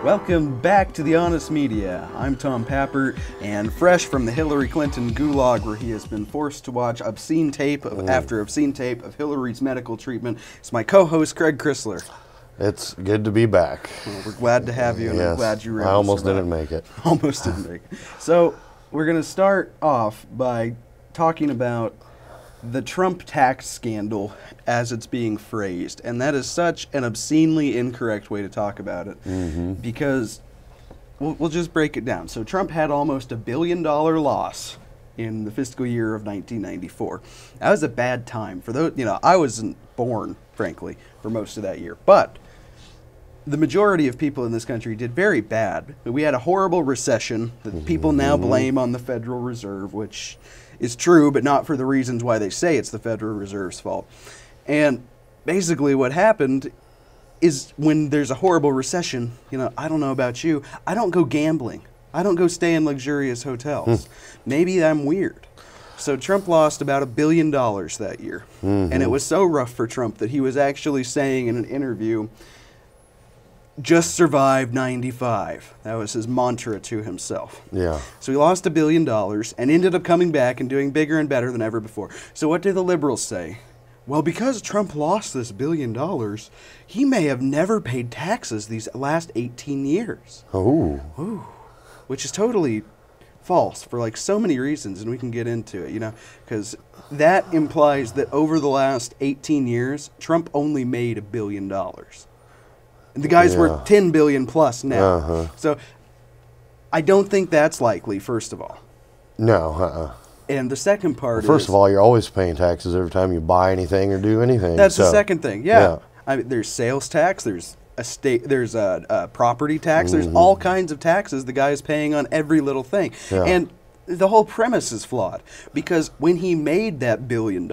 Welcome back to The Honest Media. I'm Tom Pappert, and fresh from the Hillary Clinton gulag where he has been forced to watch obscene tape after obscene tape of Hillary's medical treatment, it's my co-host Craig Chrysler. It's good to be back. Well, we're glad to have you, and I'm glad you were able I almost to survive. didn't make it. Almost didn't make it. So we're going to start off by talking about the Trump tax scandal as it's being phrased, and that is such an obscenely incorrect way to talk about it, because we'll just break it down. So Trump had almost $1 billion loss in the fiscal year of 1994. That was a bad time for those. I wasn't born, frankly, for most of that year, but the majority of people in this country did very bad. We had a horrible recession that people now blame on the Federal Reserve, which is true, but not for the reasons why they say it's the Federal Reserve's fault. And basically what happened is when there's a horrible recession, I don't know about you, I don't go gambling. I don't go stay in luxurious hotels. Maybe I'm weird. So Trump lost about $1 billion that year. And it was so rough for Trump that he was actually saying in an interview, just survive 95. That was his mantra to himself. Yeah. So he lost $1 billion and ended up coming back and doing bigger and better than ever before. So what do the liberals say? Well, because Trump lost this $1 billion, he may have never paid taxes these last 18 years. Oh. Ooh. Which is totally false for like so many reasons, and we can get into it, because that implies that over the last 18 years, Trump only made $1 billion. And the guy's worth $10 billion plus now. So I don't think that's likely, first of all. No. And the second part First of all, you're always paying taxes every time you buy anything or do anything. That's the second thing. Yeah. I mean, there's sales tax, there's there's a property tax, there's all kinds of taxes the guy is paying on every little thing. Yeah. And the whole premise is flawed, because when he made that $1 billion,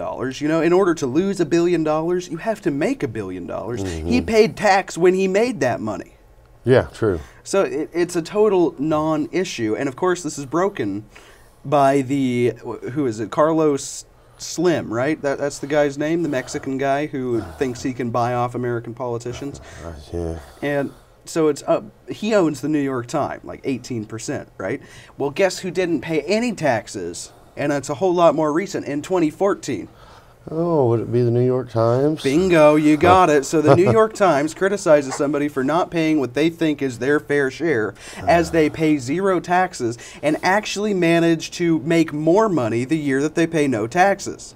in order to lose $1 billion, you have to make $1 billion. He paid tax when he made that money. Yeah, true. So it's a total non-issue. And of course, this is broken by who is it, Carlos Slim, right? That's the guy's name, the Mexican guy who thinks he can buy off American politicians. Yeah. And so he owns the New York Times, like 18%, right? Well, guess who didn't pay any taxes? And it's a whole lot more recent, in 2014. Oh, would it be the New York Times? Bingo, you got it. So the New York Times criticizes somebody for not paying what they think is their fair share, as they pay zero taxes and actually manage to make more money the year that they pay no taxes.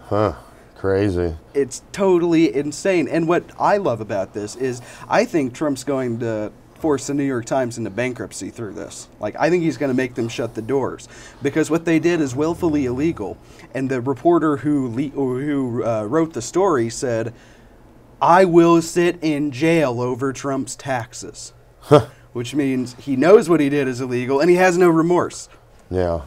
Huh. Crazy. It's totally insane. And what I love about this is I think Trump's going to force the New York Times into bankruptcy through this. Like, I think he's going to make them shut the doors, because what they did is willfully illegal. And the reporter who wrote the story said, I will sit in jail over Trump's taxes. Which means he knows what he did is illegal and he has no remorse. Yeah.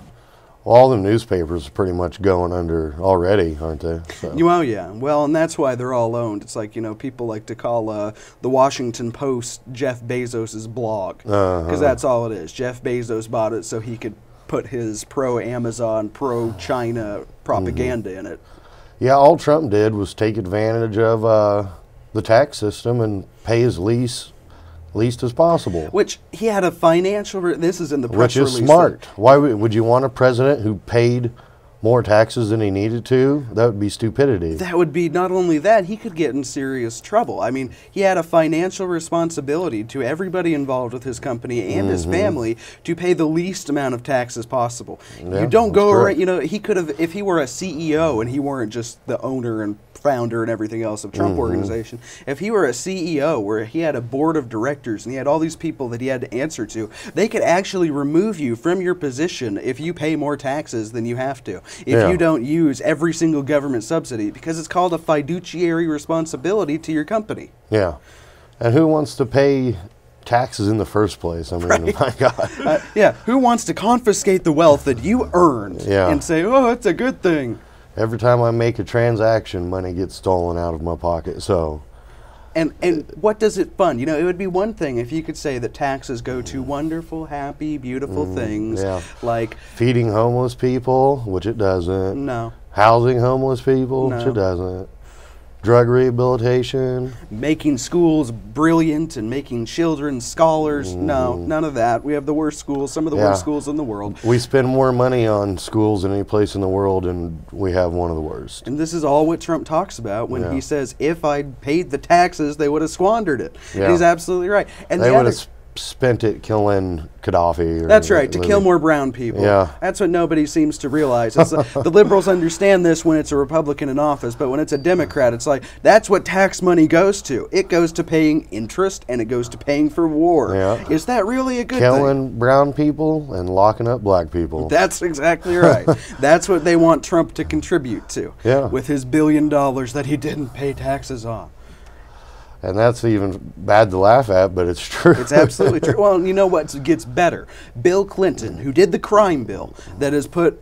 Well, all the newspapers are pretty much going under already, aren't they? So. Well, yeah. Well, and that's why they're all owned. It's like, people like to call the Washington Post Jeff Bezos' blog, because that's all it is. Jeff Bezos bought it so he could put his pro-Amazon, pro-China propaganda in it. Yeah, all Trump did was take advantage of the tax system and pay his least as possible. Which he had a financial, this is in the press release. Which is smart. Why would you want a president who paid more taxes than he needed to? That would be stupidity. That would be, not only that, he could get in serious trouble. I mean, he had a financial responsibility to everybody involved with his company and his family to pay the least amount of taxes possible. Yeah, you don't go correct. around, he could have, if he were a CEO and he weren't just the owner and founder and everything else of Trump Organization, if he were a CEO where he had a board of directors and he had all these people that he had to answer to, they could actually remove you from your position if you pay more taxes than you have to, if you don't use every single government subsidy, because it's called a fiduciary responsibility to your company. Yeah. And who wants to pay taxes in the first place? I mean, my God. Yeah, who wants to confiscate the wealth that you earned and say, oh, it's a good thing? Every time I make a transaction, money gets stolen out of my pocket. So, and what does it fund? It would be one thing if you could say that taxes go to wonderful, happy, beautiful things, like feeding homeless people, which it doesn't. No. Housing homeless people, No. which it doesn't. Drug rehabilitation. Making schools brilliant and making children scholars. No, none of that. We have the worst schools, some of the worst schools in the world. We spend more money on schools than any place in the world, and we have one of the worst. And this is all what Trump talks about when he says, if I'd paid the taxes, they would have squandered it. Yeah. And he's absolutely right. And They would have spent it killing Gaddafi. That's right, to kill more brown people. Yeah. That's what nobody seems to realize. It's the liberals understand this when it's a Republican in office, but when it's a Democrat, it's like, that's what tax money goes to. It goes to paying interest, and it goes to paying for war. Yeah. Is that really a good Killing thing? brown people and locking up black people. That's exactly right. That's what they want Trump to contribute to with his $1 billion that he didn't pay taxes on. And that's even bad to laugh at, but it's true. It's absolutely true. Well, you know what gets better? Bill Clinton, who did the crime bill that has put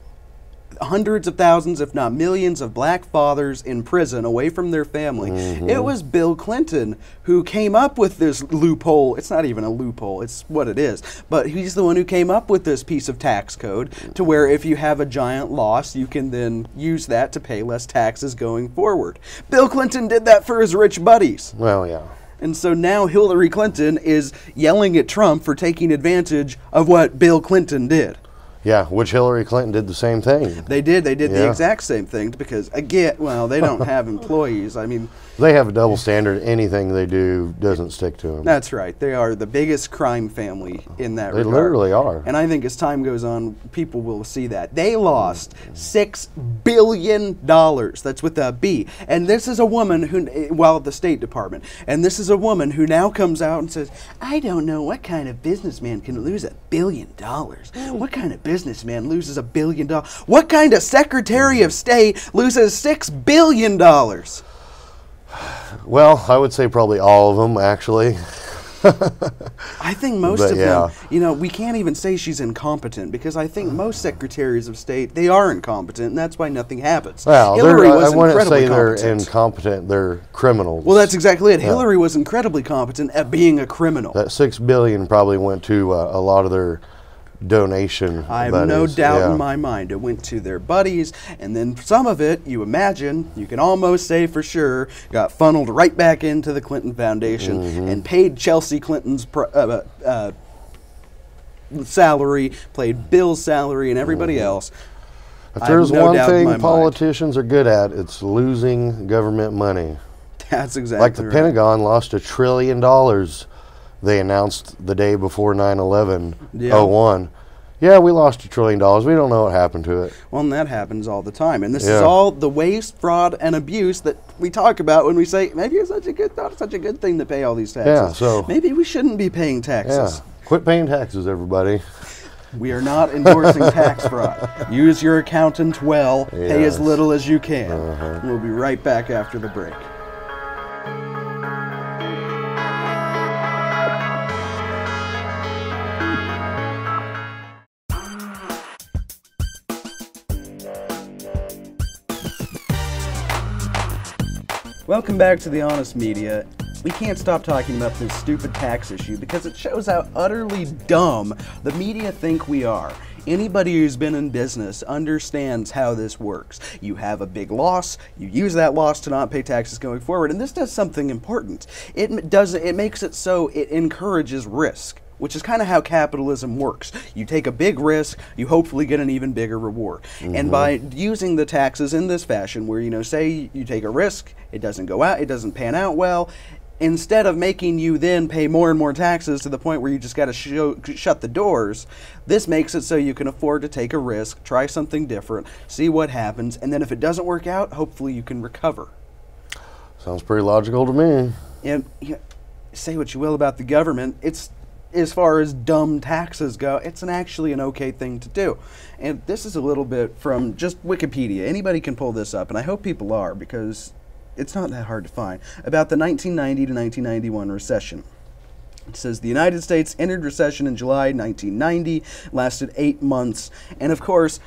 hundreds of thousands, if not millions, of black fathers in prison away from their family. It was Bill Clinton who came up with this loophole. It's not even a loophole, it's what it is. But he's the one who came up with this piece of tax code to where if you have a giant loss, you can then use that to pay less taxes going forward. Bill Clinton did that for his rich buddies. Well, yeah. And so now Hillary Clinton is yelling at Trump for taking advantage of what Bill Clinton did. Yeah, which Hillary Clinton did the same thing. They did the exact same thing because, again, well, they don't have employees. I mean, they have a double standard. Anything they do doesn't stick to them. That's right. They are the biggest crime family in that regard. They literally are. And I think as time goes on, people will see that. They lost $6 billion. That's with a B. And this is a woman who, well, at the State Department, and this is a woman who now comes out and says, I don't know what kind of businessman can lose $1 billion. What kind of businessman loses $1 billion? What kind of Secretary of State loses $6 billion? Well, I would say probably all of them, actually. I think most of them, you know, we can't even say she's incompetent because I think most secretaries of state, they are incompetent, and that's why nothing happens. Well, Hillary was I wouldn't say incredibly they're incompetent, they're criminals. Well, that's exactly it. Hillary was incredibly competent at being a criminal. That $6 billion probably went to a lot of their donation I have buddies. no doubt in my mind it went to their buddies, and then some of it, you imagine, you can almost say for sure, got funneled right back into the Clinton Foundation and paid Chelsea Clinton's salary, paid Bill's salary, and everybody else. If there's one thing politicians are good at, it's losing government money. That's exactly like the Pentagon lost $1 trillion. They announced the day before 9/11/01. Yeah, we lost $1 trillion. We don't know what happened to it. Well, and that happens all the time. And this is all the waste, fraud, and abuse that we talk about when we say maybe it's not such a good thing to pay all these taxes. Yeah, so maybe we shouldn't be paying taxes. Yeah. Quit paying taxes, everybody. We are not endorsing tax fraud. Use your accountant well. Pay as little as you can. We'll be right back after the break. Welcome back to The Honest Media. We can't stop talking about this stupid tax issue because it shows how utterly dumb the media think we are. Anybody who's been in business understands how this works. You have a big loss, you use that loss to not pay taxes going forward, and this does something important. It makes it so it encourages risk, which is kind of how capitalism works. You take a big risk, you hopefully get an even bigger reward. And by using the taxes in this fashion, where, you know, say you take a risk, it doesn't go out, it doesn't pan out well, instead of making you then pay more and more taxes to the point where you just got to shut the doors, this makes it so you can afford to take a risk, try something different, see what happens, and then if it doesn't work out, hopefully you can recover. Sounds pretty logical to me. And you know, say what you will about the government, it's, as far as dumb taxes go, it's actually an okay thing to do. And this is a little bit from just Wikipedia. Anybody can pull this up, and I hope people are, because it's not that hard to find, about the 1990 to 1991 recession. It says the United States entered recession in July 1990, lasted 8 months, and of course,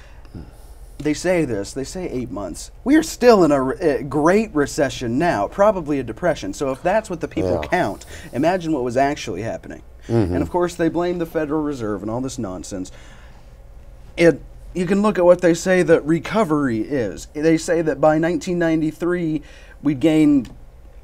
they say 8 months. We are still in a great recession now, probably a depression. So if that's what the people count, imagine what was actually happening. And of course, they blame the Federal Reserve and all this nonsense. you can look at what they say that recovery is. They say that by 1993, we'd gain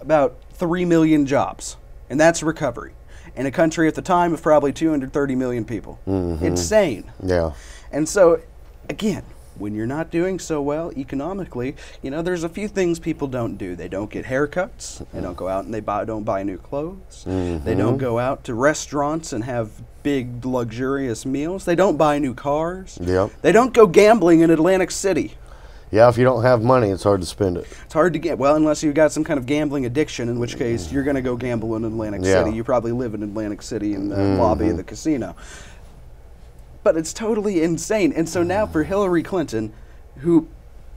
about 3 million jobs, and that's recovery. In a country at the time of probably 230 million people. Insane. Yeah. And so, again, when you're not doing so well economically, you know, there's a few things people don't do. They don't get haircuts. They don't go out and don't buy new clothes. They don't go out to restaurants and have big luxurious meals. They don't buy new cars. Yep. They don't go gambling in Atlantic City. Yeah, if you don't have money, it's hard to spend it. It's hard to get, well, unless you've got some kind of gambling addiction, in which case you're going to go gamble in Atlantic City. You probably live in Atlantic City in the lobby of the casino. But it's totally insane. And so now for Hillary Clinton, who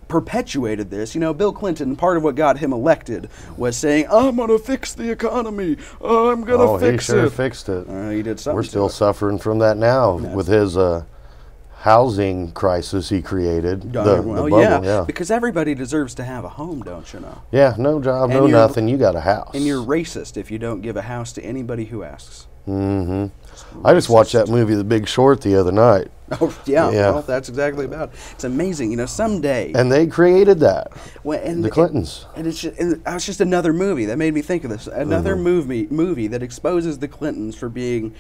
perpetuated this, you know, Bill Clinton, part of what got him elected was saying, I'm going to fix the economy. I'm going to fix it. Oh, he sure fixed it. He did something. We're still suffering from that now with his housing crisis he created. The bubble, yeah, because everybody deserves to have a home, don't you know? Yeah, no job, no nothing, you got a house. And you're racist if you don't give a house to anybody who asks. I just watched that movie, The Big Short, the other night. Oh, yeah, well, that's exactly about it. It's amazing, you know, someday. And they created that, the Clintons. And it's just another movie that made me think of this. Another movie that exposes the Clintons for being,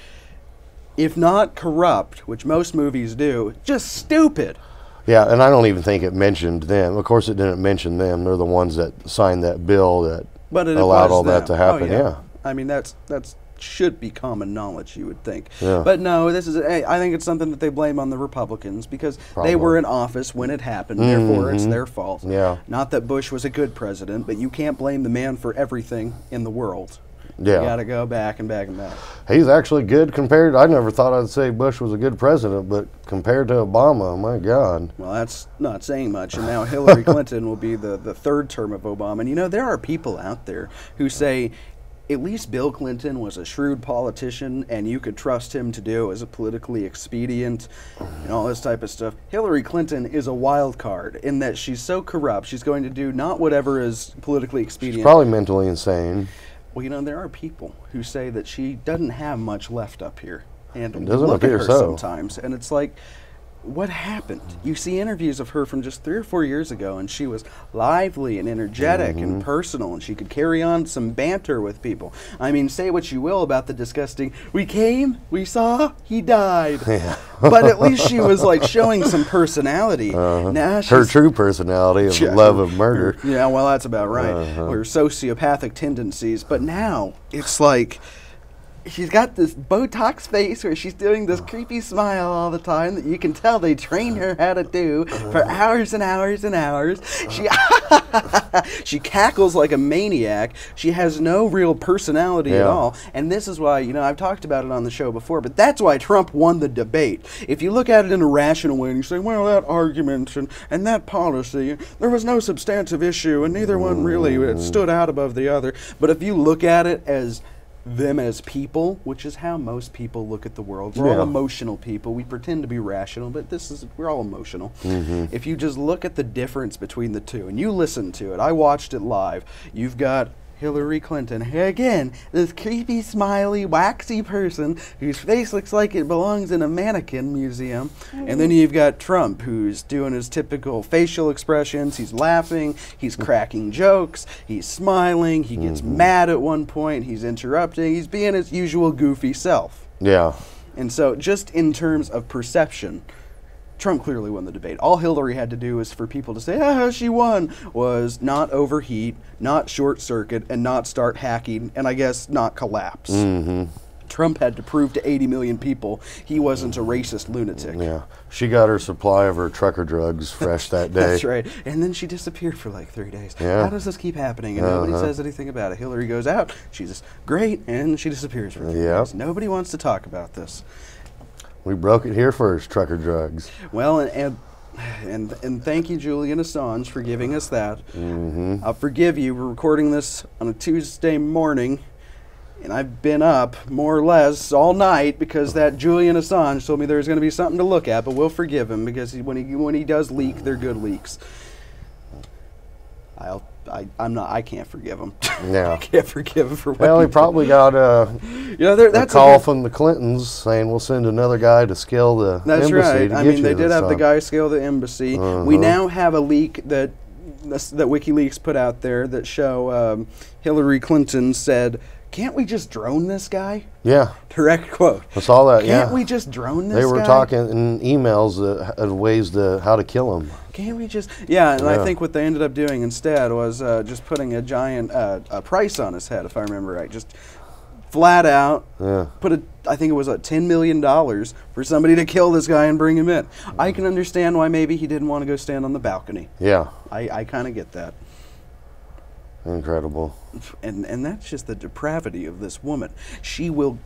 if not corrupt, which most movies do, just stupid. Yeah, and I don't even think it mentioned them. Of course, it didn't mention them. They're the ones that signed that bill that allowed all that to happen. Oh, yeah. I mean, that's should be common knowledge, you would think. Yeah. But no, I think it's something that they blame on the Republicans because they were in office when it happened. Therefore, it's their fault. Yeah. Not that Bush was a good president, but you can't blame the man for everything in the world. Yeah. You got to go back and back and back. He's actually good compared. I never thought I'd say Bush was a good president, but compared to Obama, my God. Well, that's not saying much. And now Hillary Clinton will be the third term of Obama. And you know, there are people out there who say, at least Bill Clinton was a shrewd politician and you could trust him to do as a politically expedient and all this type of stuff. Hillary Clinton is a wild card in that she's so corrupt, she's going to do not whatever is politically expedient. She's probably mentally insane. Well, you know, there are people who say that she doesn't have much left up here. And it doesn't look at appear her so. Sometimes, and it's like, what happened? You see interviews of her from just 3 or 4 years ago, and she was lively and energetic and personal, and she could carry on some banter with people. I mean, say what you will about the disgusting, we came, we saw, he died. Yeah. But at least she was like showing some personality. Now her true personality of love of murder. Yeah, well, that's about right. Or sociopathic tendencies. But now it's like, she's got this Botox face where she's doing this creepy smile all the time that you can tell they trained her how to do for hours and hours and hours. She cackles like a maniac. She has no real personality at all. And this is why, you know, I've talked about it on the show before, but that's why Trump won the debate. If you look at it in a rational way and you say, well, that argument and that policy, there was no substantive issue and neither one really stood out above the other. But if you look at it as them as people, which is how most people look at the world. We're all emotional people. We pretend to be rational, but we're all emotional. If you just look at the difference between the two, and you listen to it, I watched it live, you've got Hillary Clinton, again, this creepy, smiley, waxy person whose face looks like it belongs in a mannequin museum. And then you've got Trump, who's doing his typical facial expressions. He's laughing, he's cracking jokes, he's smiling, he gets mad at one point, he's interrupting, he's being his usual goofy self. Yeah. And so just in terms of perception, Trump clearly won the debate. All Hillary had to do was for people to say, she won, was not overheat, not short circuit, and not start hacking, and I guess not collapse. Trump had to prove to 80 million people he wasn't a racist lunatic. Yeah. She got her supply of her trucker drugs fresh that day. That's right. And then she disappeared for like 3 days. Yeah. How does this keep happening? And nobody says anything about it. Hillary goes out, she's great, and she disappears for 3 days. Nobody wants to talk about this. We broke it here first, trucker drugs. Well, and thank you, Julian Assange, for giving us that. I'll forgive you. We're recording this on a Tuesday morning, and I've been up more or less all night because that Julian Assange told me there's going to be something to look at, but we'll forgive him because when he does leak, they're good leaks. I'll I can't forgive him. Yeah. I can't forgive him for what Well, he did. probably got a That's call from the Clintons saying we'll send another guy to scale the That's embassy right. to I get mean, you they this did have the time. guy scale the embassy. We now have a leak that WikiLeaks put out there that show Hillary Clinton said, "Can't we just drone this guy?" Yeah, Direct quote. I saw that. Can't we just drone this guy? They were talking in emails ways to how to kill him. Can't we just? Yeah, and I Yeah. think what they ended up doing instead was just putting a giant a price on his head, if I remember right. Just flat out Yeah. put I think it was $10 million for somebody to kill this guy and bring him in. I can understand why maybe he didn't want to go stand on the balcony. Yeah. I kind of get that. Incredible. And that's just the depravity of this woman. She will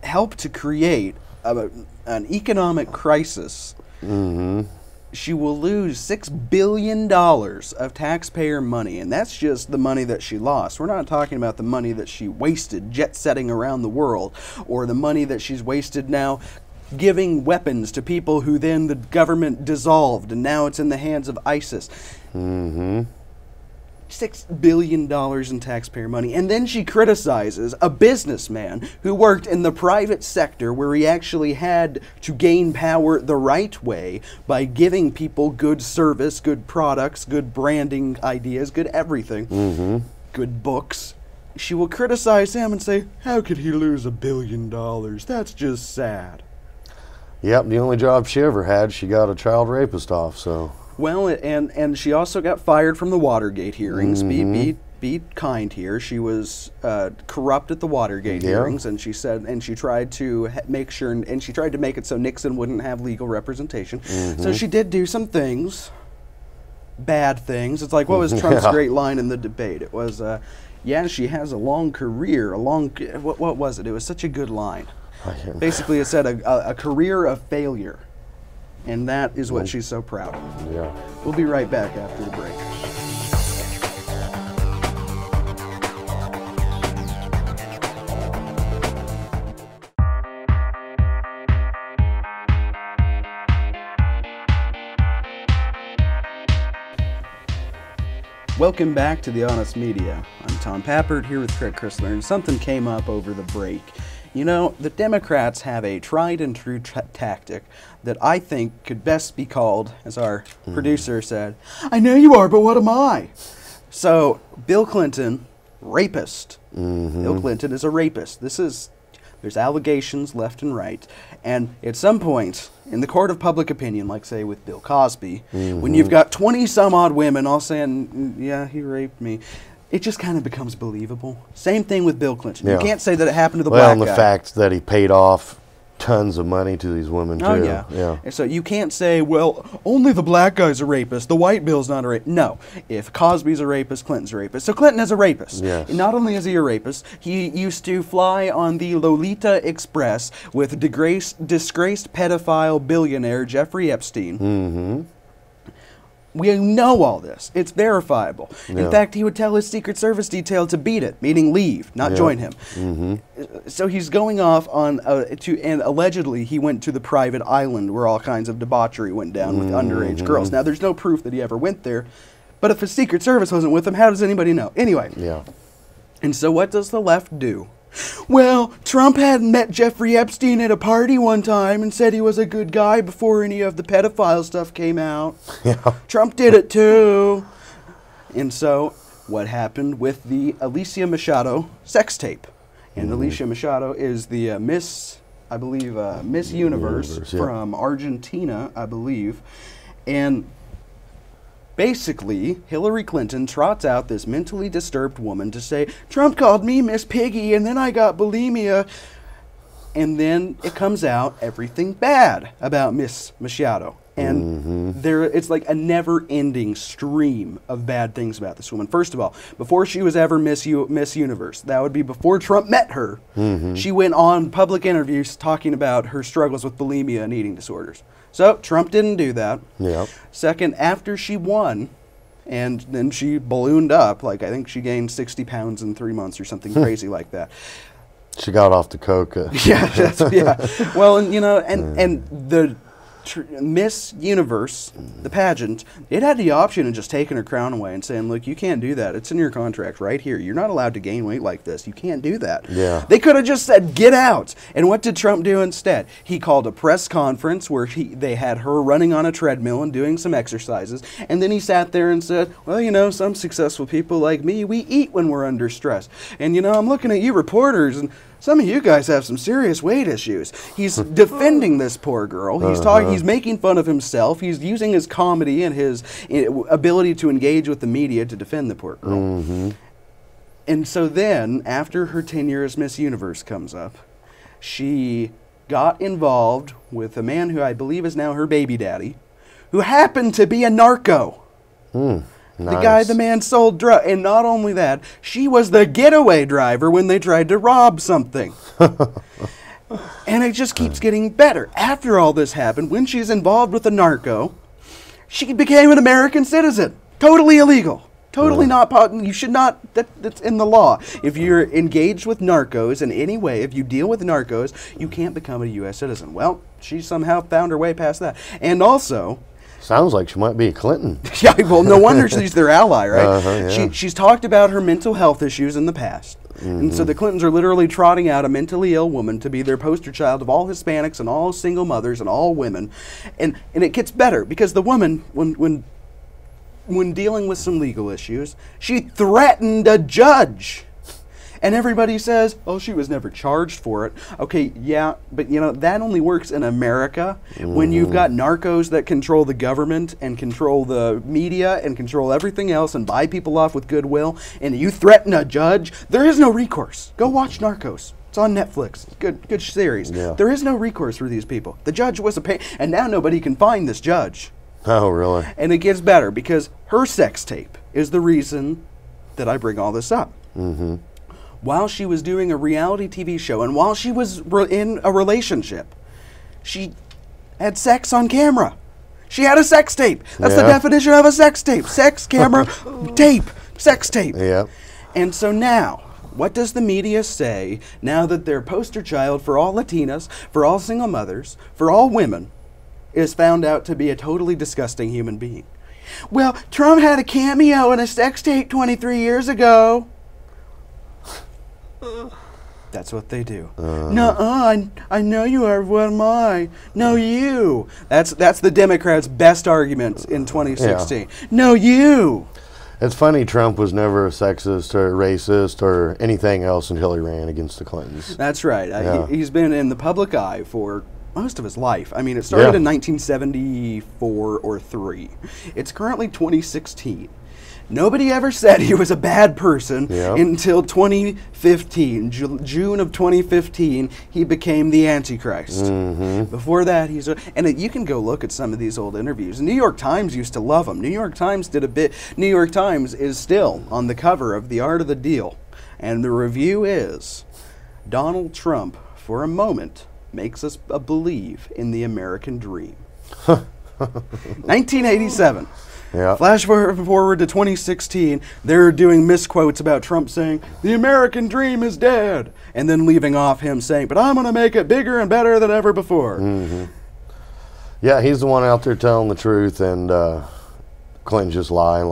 help to create an economic crisis. Mm-hmm. She will lose $6 billion of taxpayer money, and that's just the money that she lost. We're not talking about the money that she wasted jet-setting around the world, or the money that she's wasted now giving weapons to people who then the government dissolved, and now it's in the hands of ISIS. Mm-hmm. $6 billion in taxpayer money. And then she criticizes a businessman who worked in the private sector where he actually had to gain power the right way by giving people good service, good products, good branding ideas, good everything, good books. She will criticize him and say, "How could he lose $1 billion? That's just sad." Yep, the only job she ever had, she got a child rapist off, so. Well, and she also got fired from the Watergate hearings. Be kind here. She was corrupt at the Watergate hearings, and she said, and she tried to make sure, and she tried to make it so Nixon wouldn't have legal representation. So she did do some things, bad things. It's like, what was Trump's great line in the debate? It was, yeah, she has a long career, what was it? It was such a good line. Basically, it said a career of failure. And that is what she's so proud of. Yeah. We'll be right back after the break. Welcome back to The Honest Media. I'm Tom Pappert here with Craig Chrysler, and something came up over the break. You know, the Democrats have a tried and true tactic that I think could best be called, as our producer said, "I know you are, but what am I?" So, Bill Clinton, rapist. Bill Clinton is a rapist. There's allegations left and right. And at some point, in the court of public opinion, like say with Bill Cosby, when you've got 20 some odd women all saying, "Yeah, he raped me," it just kind of becomes believable. Same thing with Bill Clinton. Yeah. You can't say that it happened to the Well, black and the guy. fact that he paid off tons of money to these women, too. Oh, yeah. And so you can't say, well, only the black guy's a rapist. The white Bill's not a rapist. No. If Cosby's a rapist, Clinton's a rapist. So Clinton is a rapist. Yes. And not only is he a rapist, he used to fly on the Lolita Express with disgraced pedophile billionaire Jeffrey Epstein. We know all this. It's verifiable. In Yeah. fact, he would tell his Secret Service detail to beat it, meaning leave, not join him. So he's going off on and allegedly he went to the private island where all kinds of debauchery went down with underage girls. Now, there's no proof that he ever went there, but if his Secret Service wasn't with him, how does anybody know? Anyway. Yeah. And so what does the left do? Well, Trump had met Jeffrey Epstein at a party one time and said he was a good guy before any of the pedophile stuff came out. Yeah. Trump did it too. And so what happened with the Alicia Machado sex tape? And Alicia Machado is the Miss Universe Universe, yeah. from Argentina, I believe. And basically, Hillary Clinton trots out this mentally disturbed woman to say, Trump called me Miss Piggy, and then I got bulimia. And then it comes out everything bad about Miss Machado. And it's like a never-ending stream of bad things about this woman. First of all, before she was ever Miss Universe, that would be before Trump met her, she went on public interviews talking about her struggles with bulimia and eating disorders. So Trump didn't do that. Yeah. Second, after she won, and then she ballooned up, like I think she gained 60 pounds in 3 months or something crazy like that. She got off the coke. Yeah. Well, and you know, and the Miss Universe, the pageant, it had the option of just taking her crown away and saying, look, you can't do that. It's in your contract right here. You're not allowed to gain weight like this. You can't do that. Yeah. They could have just said, get out. And what did Trump do instead? He called a press conference where they had her running on a treadmill and doing some exercises. And then he sat there and said, well, you know, some successful people like me, we eat when we're under stress. And, you know, I'm looking at you reporters, and some of you guys have some serious weight issues. He's defending this poor girl. He's talking. He's making fun of himself. He's using his comedy and his ability to engage with the media to defend the poor girl. Mm-hmm. And so then, after her tenure as Miss Universe comes up, she got involved with a man who I believe is now her baby daddy, who happened to be a narco. Nice. The guy the man sold drugs. And not only that, she was the getaway driver when they tried to rob something. And it just keeps getting better. After all this happened, when she's involved with a narco, she became an American citizen. Totally illegal. Totally not, you should not, that's in the law. If you're engaged with narcos in any way, if you deal with narcos, you can't become a U.S. citizen. Well, she somehow found her way past that. And also, sounds like she might be a Clinton. yeah, well, no wonder she's their ally, right? Yeah. She's talked about her mental health issues in the past. And so the Clintons are literally trotting out a mentally ill woman to be their poster child of all Hispanics and all single mothers and all women. And it gets better because the woman, when dealing with some legal issues, she threatened a judge. And everybody says, oh, she was never charged for it. Okay, yeah, but you know, that only works in America when you've got narcos that control the government and control the media and control everything else and buy people off with goodwill, and you threaten a judge, there is no recourse. Go watch Narcos. It's on Netflix. Good series. Yeah. There is no recourse for these people. The judge was a pain, and now nobody can find this judge. Oh, really? And it gets better because her sex tape is the reason that I bring all this up. While she was doing a reality TV show and while she was in a relationship, she had sex on camera. She had a sex tape. That's the definition of a sex tape. Sex, camera, tape. Sex tape. Yeah. And so now, what does the media say now that their poster child for all Latinas, for all single mothers, for all women, is found out to be a totally disgusting human being? Well, Trump had a cameo in a sex tape 23 years ago. That's what they do. Nuh-uh, I know you are. What am I? No, you. That's the Democrats' best argument in 2016. Yeah. No, you. It's funny, Trump was never a sexist or racist or anything else until he ran against the Clintons. That's right. Yeah. He's been in the public eye for most of his life. I mean, it started in 1974 or 3. It's currently 2016. Nobody ever said he was a bad person until 2015. June of 2015, he became the Antichrist. Before that, and you can go look at some of these old interviews. New York Times used to love him. New York Times did a bit. New York Times is still on the cover of The Art of the Deal. And the review is, Donald Trump, for a moment, makes us believe in the American dream. 1987. Yeah. Flash forward to 2016, they're doing misquotes about Trump saying, the American dream is dead, and then leaving off him saying, but I'm going to make it bigger and better than ever before. Yeah, he's the one out there telling the truth, and Clinton just lie.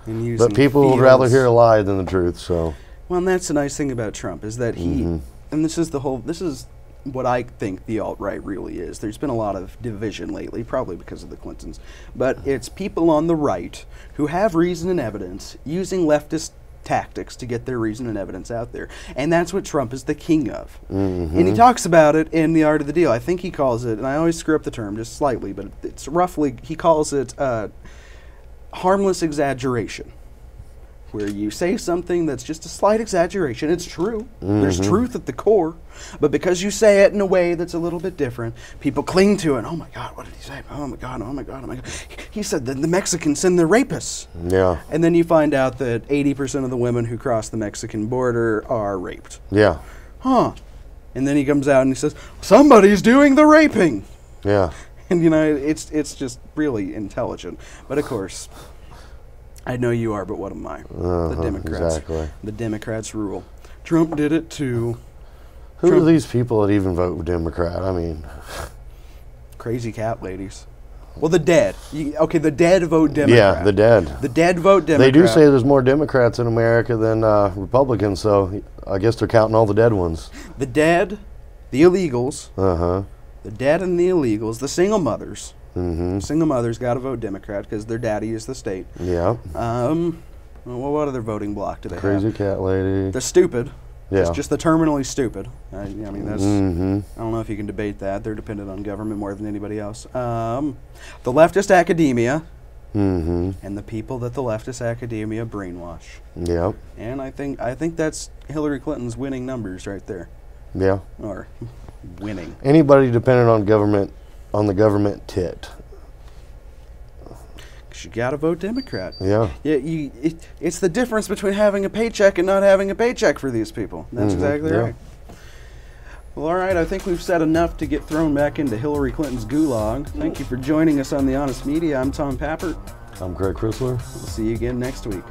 But people would rather hear a lie than the truth, so. Well, and that's the nice thing about Trump, is that he, and this is what I think the alt-right really is. There's been a lot of division lately, probably because of the Clintons, but it's people on the right who have reason and evidence using leftist tactics to get their reason and evidence out there. And that's what Trump is the king of. And he talks about it in The Art of the Deal. I think he calls it, and I always screw up the term just slightly, but it's roughly, he calls it harmless exaggeration. Where you say something that's just a slight exaggeration. It's true. There's truth at the core. But because you say it in a way that's a little bit different, people cling to it. Oh my God, what did he say? Oh my God, oh my God, oh my God. He said that the Mexicans send their rapists. Yeah. And then you find out that 80% of the women who cross the Mexican border are raped. Yeah. Huh. And then he comes out and he says, somebody's doing the raping. Yeah. And you know, it's just really intelligent. But of course, I know you are, but what am I? The Democrats. Exactly. The Democrats rule. Trump did it too. Who are these people that even vote Democrat? I mean, Crazy cat ladies. Well, the dead. Okay, the dead vote Democrat. Yeah, the dead. The dead vote Democrat. They do say there's more Democrats in America than Republicans, so I guess they're counting all the dead ones. The dead, the illegals. Uh-huh. The dead and the illegals, the single mothers. Mm-hmm. Single mothers got to vote Democrat because their daddy is the state. Yeah. Well, what other voting bloc do they Crazy have? cat lady. They're stupid. Yeah. It's just the terminally stupid. I mean, that's. Mm-hmm. I don't know if you can debate that. They're dependent on government more than anybody else. The leftist academia. Mm-hmm. And the people that the leftist academia brainwash. Yeah. And I think that's Hillary Clinton's winning numbers right there. Yeah. Or winning. Anybody dependent on the government tit. You got to vote Democrat. Yeah. It's the difference between having a paycheck and not having a paycheck for these people. That's exactly right. Well, all right. I think we've said enough to get thrown back into Hillary Clinton's gulag. Thank you for joining us on The Honest Media. I'm Tom Pappert. I'm Greg Chrysler. We'll see you again next week.